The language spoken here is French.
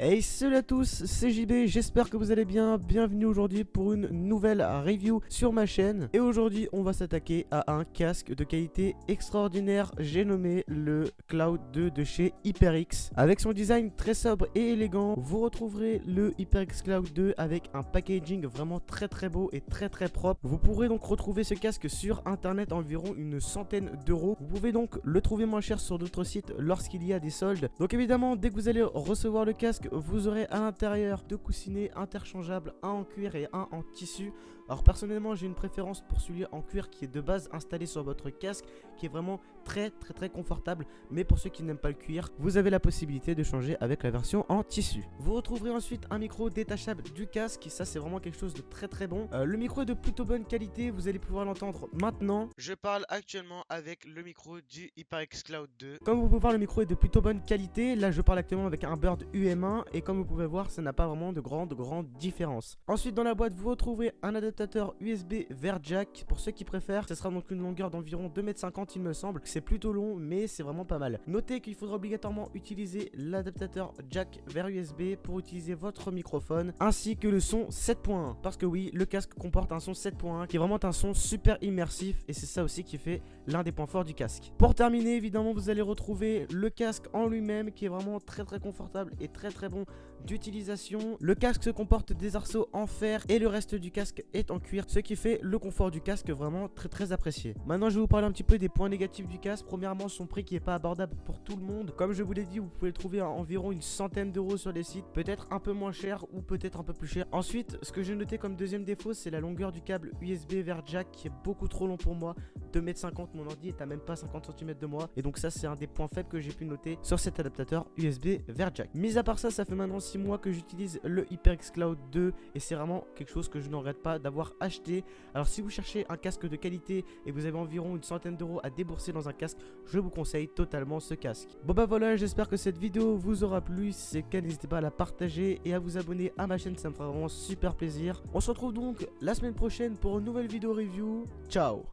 Hey salut à tous, c'est JB, j'espère que vous allez bien, bienvenue aujourd'hui pour une nouvelle review sur ma chaîne. Et aujourd'hui on va s'attaquer à un casque de qualité extraordinaire, j'ai nommé le Cloud 2 de chez HyperX. Avec son design très sobre et élégant, vous retrouverez le HyperX Cloud 2 avec un packaging vraiment très beau et très propre. Vous pourrez donc retrouver ce casque sur internet à environ une centaine d'euros. Vous pouvez donc le trouver moins cher sur d'autres sites lorsqu'il y a des soldes. Donc évidemment dès que vous allez recevoir le casque, vous aurez à l'intérieur deux coussinets interchangeables, un en cuir et un en tissu. Alors personnellement j'ai une préférence pour celui en cuir qui est de base installé sur votre casque, qui est vraiment très confortable. Mais pour ceux qui n'aiment pas le cuir, vous avez la possibilité de changer avec la version en tissu. Vous retrouverez ensuite un micro détachable du casque, ça c'est vraiment quelque chose de très bon. Le micro est de plutôt bonne qualité, vous allez pouvoir l'entendre maintenant. Je parle actuellement avec le micro du HyperX Cloud 2. Comme vous pouvez voir, le micro est de plutôt bonne qualité. Là je parle actuellement avec un Bird UM1 et comme vous pouvez voir, ça n'a pas vraiment de grande différence. Ensuite dans la boîte vous retrouverez un adaptateur USB vers jack pour ceux qui préfèrent. Ce sera donc une longueur d'environ 2,50 m il me semble. C'est plutôt long mais c'est vraiment pas mal. Notez qu'il faudra obligatoirement utiliser l'adaptateur jack vers USB pour utiliser votre microphone ainsi que le son 7.1 parce que oui, le casque comporte un son 7.1 qui est vraiment un son super immersif et c'est ça aussi qui fait l'un des points forts du casque. Pour terminer, évidemment vous allez retrouver le casque en lui-même qui est vraiment très confortable et très bon d'utilisation. Le casque se comporte des arceaux en fer et le reste du casque est en cuir, ce qui fait le confort du casque vraiment très apprécié. Maintenant je vais vous parler un petit peu des points négatifs du casque. Premièrement, son prix qui est pas abordable pour tout le monde. Comme je vous l'ai dit, vous pouvez le trouver à environ une centaine d'euros sur les sites, peut-être un peu moins cher ou peut-être un peu plus cher. Ensuite, ce que j'ai noté comme deuxième défaut, c'est la longueur du câble USB vers jack qui est beaucoup trop long pour moi. 2,50 m, mon ordi est à même pas 50 cm de moi, et donc ça c'est un des points faibles que j'ai pu noter sur cet adaptateur USB vers jack. Mis à part ça, ça fait maintenant 6 mois que j'utilise le HyperX Cloud 2 et c'est vraiment quelque chose que je ne regrette pas d'avoir acheté. Alors si vous cherchez un casque de qualité et vous avez environ une centaine d'euros à débourser dans un casque, je vous conseille totalement ce casque. Bon bah voilà, j'espère que cette vidéo vous aura plu. Si c'est le cas, n'hésitez pas à la partager et à vous abonner à ma chaîne, ça me fera vraiment super plaisir. On se retrouve donc la semaine prochaine pour une nouvelle vidéo review. Ciao.